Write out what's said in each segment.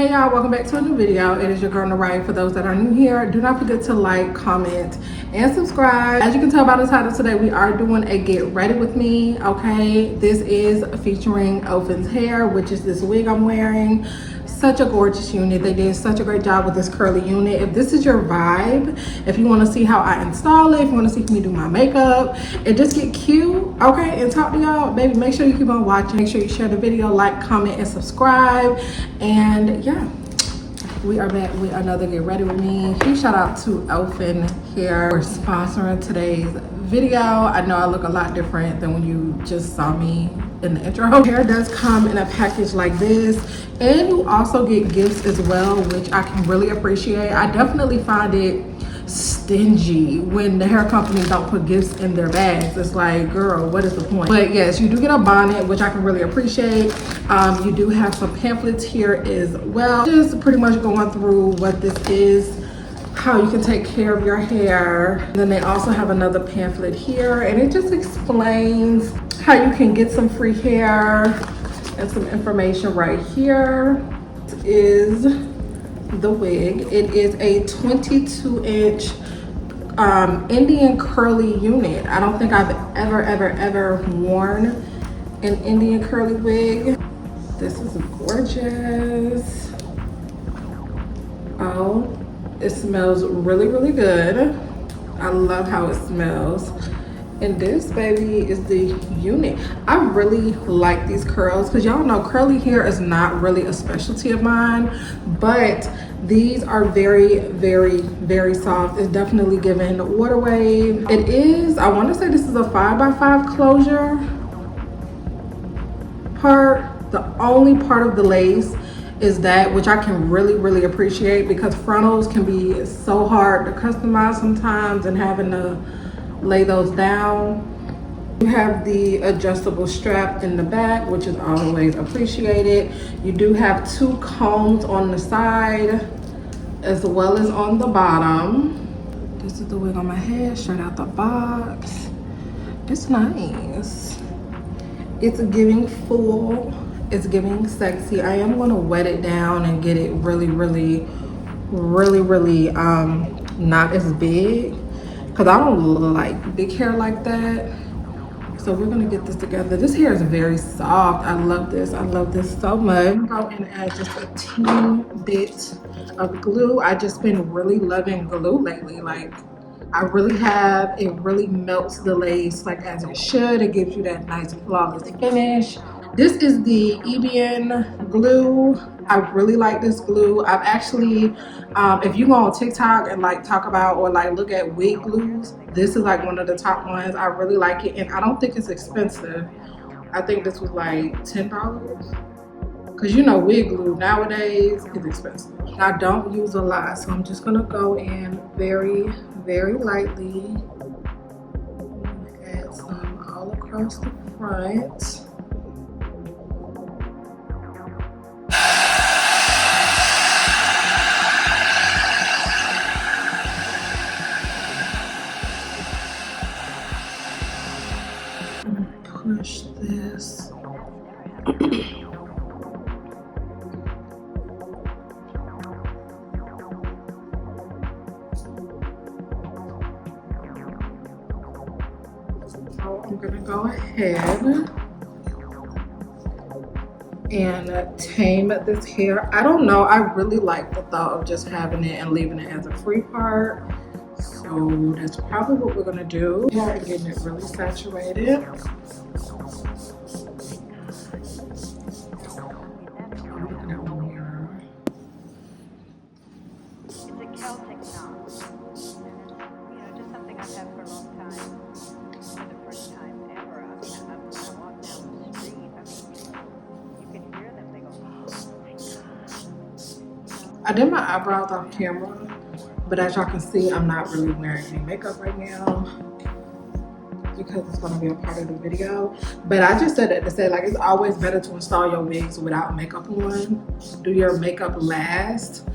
Hey y'all, welcome back to a new video. It is your girl Neriah. For those that are new here, do not forget to like, comment, and subscribe. As you can tell by the title today, we are doing a get ready with me, okay? This is featuring Elfin's hair, which is this wig I'm wearing. Such a gorgeous unit. They did such a great job with this curly unit. If this is your vibe, if you want to see how I install it, if you want to see me do my makeup and just get cute, okay, and talk to y'all, baby, make sure you keep on watching. Make sure you share the video, like, comment, and subscribe. And yeah, we are back with another get ready with me. Huge shout out to Elfin here for sponsoring today's video. I know I look a lot different than when you just saw me in the intro. Hair does come in a package like this, and you also get gifts as well, which I can really appreciate. I definitely find it stingy when the hair companies don't put gifts in their bags. It's like, girl, what is the point? But yes, you do get a bonnet, which I can really appreciate. You do have some pamphlets here as well, just pretty much going through what this is, how you can take care of your hair. And then they also have another pamphlet here, and it just explains how you can get some free hair and some information right here. This is the wig. It is a 22-inch Indian curly unit. I don't think I've ever worn an Indian curly wig. This is gorgeous. Oh, it smells really good. I love how it smells. And this baby is the unit. I really like these curls because y'all know curly hair is not really a specialty of mine, but these are very soft. It's definitely giving water wave. It is, I want to say this is a 5x5 closure part. The only part of the lace is that, which I can really appreciate, because frontals can be so hard to customize sometimes and having to lay those down. You have the adjustable strap in the back, which is always appreciated. You do have two combs on the side as well as on the bottom. This is the wig on my head, straight out the box. It's nice. It's giving full, it's giving sexy. I am gonna wet it down and get it really not as big, because I don't like big hair like that. So we're gonna get this together. This hair is very soft. I love this. I love this so much. I'm going to add just a teeny bit of glue. I just been really loving glue lately. Like, I really have. It really melts the lace like as it should. It gives you that nice flawless finish. This is the Evian glue. I really like this glue. I've actually, if you go on TikTok and like talk about or like look at wig glues, this is like one of the top ones. I really like it, and I don't think it's expensive. I think this was like $10, because you know wig glue nowadays is expensive. I don't use a lot, so I'm just gonna go in very lightly. Add some all across the front. Push this. So I'm gonna go ahead and tame this hair. I don't know, I really like the thought of just having it and leaving it as a free part. So that's probably what we're gonna do. Yeah, getting it really saturated. I did my eyebrows off camera, but as y'all can see, I'm not really wearing any makeup right now because it's going to be a part of the video. But I just said that to say, like, it's always better to install your wigs without makeup on. Do your makeup last,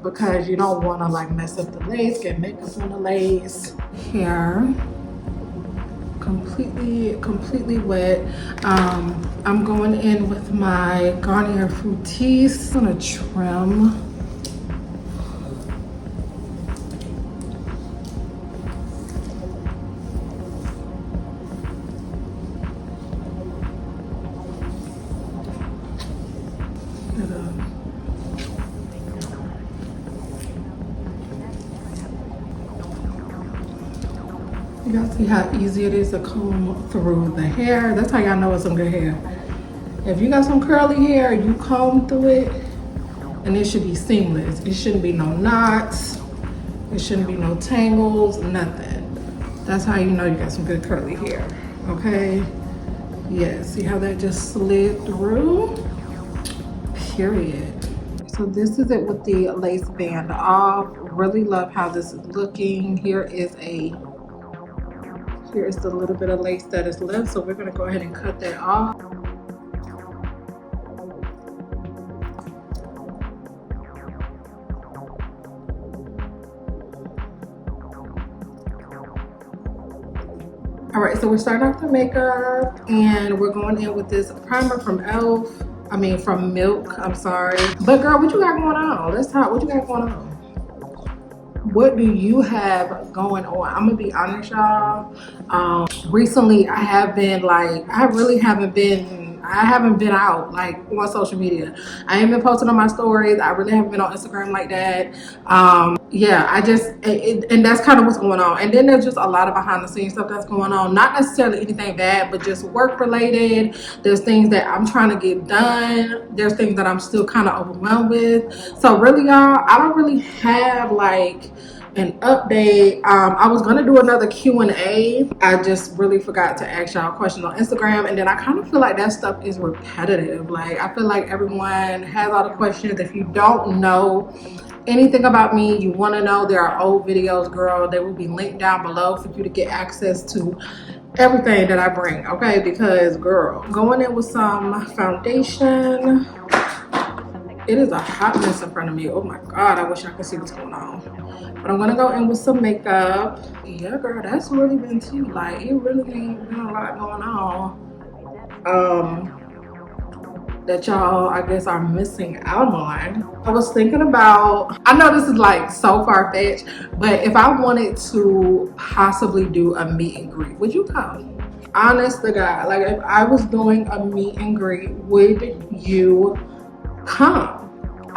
because you don't want to like mess up the lace, get makeup on the lace. Here completely wet. I'm going in with my Garnier Fructis. I'm gonna trim. You guys see how easy it is to comb through the hair? That's how y'all know it's some good hair. If you got some curly hair, you comb through it, and it should be seamless. It shouldn't be no knots. It shouldn't be no tangles, nothing. That's how you know you got some good curly hair, okay? Yeah, see how that just slid through? Period. So this is it with the lace band off. Really love how this is looking. Here is the little bit of lace that is left. So we're gonna go ahead and cut that off. All right, so we're starting off the makeup and we're going in with this primer from from Milk, I'm sorry. But girl, what you got going on? Let's talk, what you got going on? What do you have going on? I'm gonna be honest, y'all. Recently I haven't been out like on social media. I haven't been posting on my stories. I really haven't been on Instagram like that. Yeah, and that's kind of what's going on. And then there's just a lot of behind the scenes stuff that's going on. Not necessarily anything bad, but just work related. There's things that I'm trying to get done. There's things that I'm still kind of overwhelmed with. So really, y'all, I don't really have like an update. I was gonna do another Q&A. I just really forgot to ask y'all questions on Instagram, and then I kind of feel like that stuff is repetitive. Like I feel like everyone has all the questions. If you don't know anything about me, you want to know, there are old videos, girl. They will be linked down below for you to get access to everything that I bring, okay? Because girl, going in with some foundation. It is a hot mess in front of me. Oh my God, I wish I could see what's going on. But I'm gonna go in with some makeup. Yeah, girl, that's really been tea. Like, it really ain't been a lot going on. That y'all, I guess, are missing out on. I was thinking about, I know this is like so far-fetched, but if I wanted to possibly do a meet and greet, would you come? Honest to God, like if I was doing a meet and greet, would you come?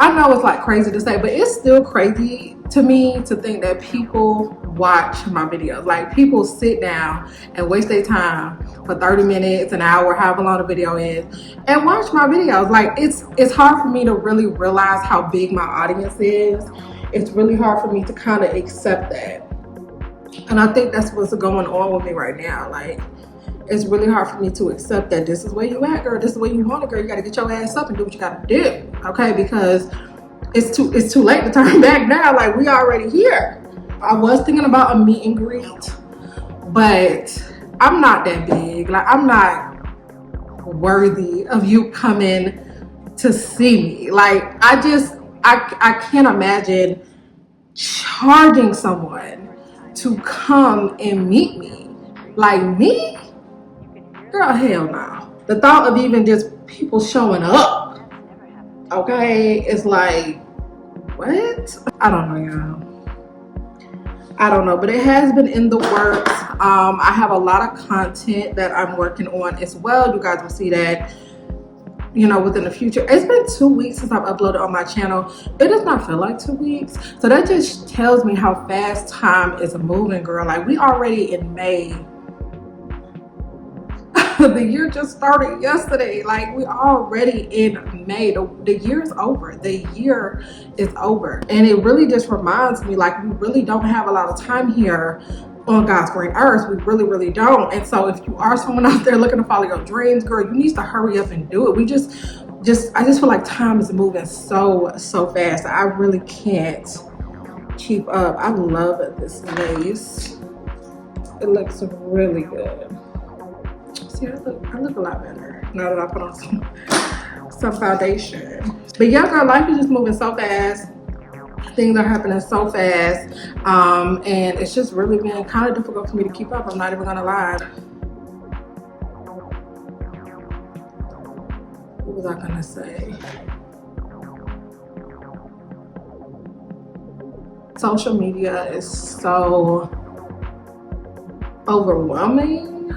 I know it's like crazy to say, but it's still crazy to me to think that people watch my videos. Like people sit down and waste their time for 30 minutes, an hour, however long the video is, and watch my videos. Like it's hard for me to really realize how big my audience is. It's really hard for me to kind of accept that. And I think that's what's going on with me right now. Like, it's really hard for me to accept that this is where you at, girl. This is where you want it, girl. You gotta get your ass up and do what you gotta do, okay? Because it's too late to turn back now. Like, we already here. I was thinking about a meet and greet, but I'm not that big. Like, I'm not worthy of you coming to see me. Like, I can't imagine charging someone to come and meet me. Like, me? Girl, hell no. The thought of even just people showing up, okay, it's like, what? I don't know, y'all. I don't know, but it has been in the works. I have a lot of content that I'm working on as well. You guys will see that, you know, within the future. It's been 2 weeks since I've uploaded on my channel. It does not feel like 2 weeks. So that just tells me how fast time is moving, girl. Like, we already in May. The year just started yesterday. Like, we already in May. The year is over. The year is over. And it really just reminds me, like, we really don't have a lot of time here on God's green earth. We really, really don't. And so if you are someone out there looking to follow your dreams, girl, you need to hurry up and do it. I just feel like time is moving so fast. I really can't keep up. I love this lace. It looks really good. See, I look a lot better now that I put on some foundation. But yeah, girl, life is just moving so fast. Things are happening so fast. And it's just really been kind of difficult for me to keep up. I'm not even gonna lie. what was I gonna say? Social media is so overwhelming,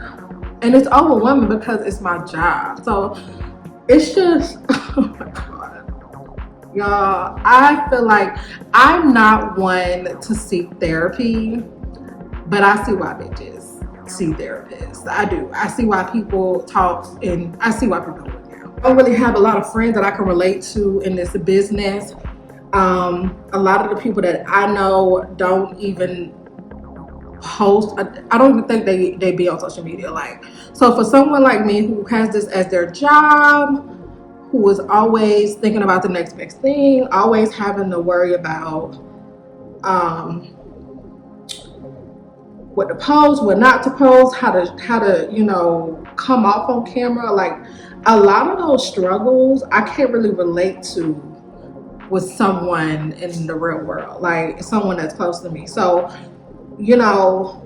and it's overwhelming because it's my job. So it's just, oh my God, y'all, I feel like I'm not one to seek therapy, but I see why bitches see therapists. I do. I see why people talk, and I see why people do it now. I don't really have a lot of friends that I can relate to in this business. A lot of the people that I know don't even post. I don't even think they be on social media. Like, so for someone like me who has this as their job, who is always thinking about the next best thing, always having to worry about what to post, what not to post, how to you know, come off on camera. Like, a lot of those struggles I can't really relate to with someone in the real world, like someone that's close to me. So, you know,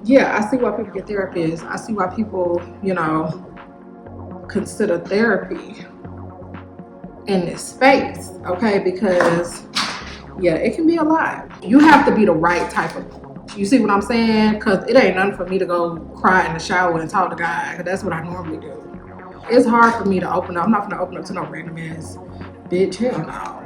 yeah, I see why people get therapists. I see why people, you know, consider therapy in this space, okay? Because yeah, it can be a lot. You have to be the right type of, you see what I'm saying? Because it ain't nothing for me to go cry in the shower and talk to God, because that's what I normally do. It's hard for me to open up. I'm not gonna open up to no random ass bitch. Hell no.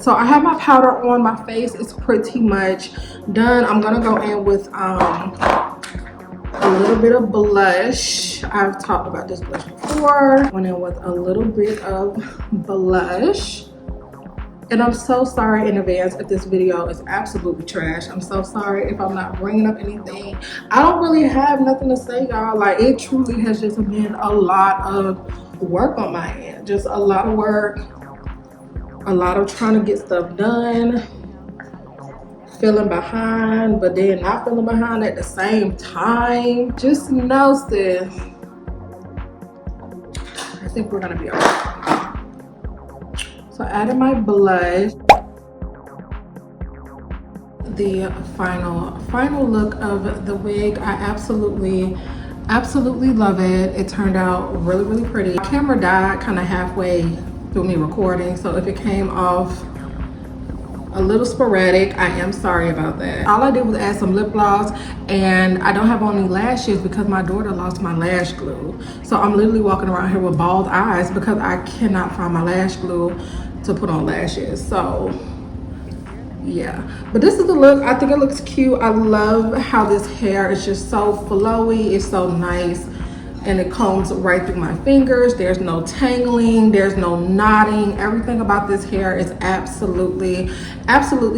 So I have my powder on my face. It's pretty much done. I'm gonna go in with a little bit of blush. I've talked about this blush before. Went in with a little bit of blush. And I'm so sorry in advance if this video is absolutely trash. I'm so sorry if I'm not bringing up anything. I don't really have nothing to say, y'all. Like, it truly has just been a lot of work on my end. Just a lot of work, a lot of trying to get stuff done, feeling behind, but then not feeling behind at the same time. Just know, sis, I think we're gonna be okay. So I added my blush. The final look of the wig, I absolutely love it. It turned out really pretty. My camera died kind of halfway through me recording, so if it came off a little sporadic, I am sorry about that. All I did was add some lip gloss, and I don't have on any lashes because my daughter lost my lash glue. So I'm literally walking around here with bald eyes because I cannot find my lash glue to put on lashes. So yeah, but this is the look. I think it looks cute. I love how this hair is just so flowy. It's so nice, and it combs right through my fingers. There's no tangling, there's no knotting. Everything about this hair is absolutely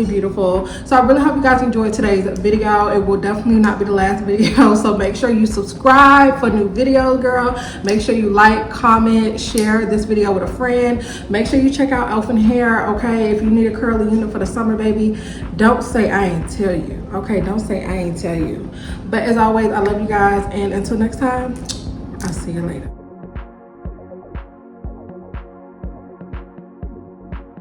beautiful. So I really hope you guys enjoyed today's video. It will definitely not be the last video, so make sure you subscribe for new videos, girl. Make sure you like, comment, share this video with a friend. Make sure you check out Elfin hair, okay? If you need a curly unit for the summer, baby, don't say I ain't tell you, okay? Don't say I ain't tell you. But as always, I love you guys, and until next time, I'll see you later.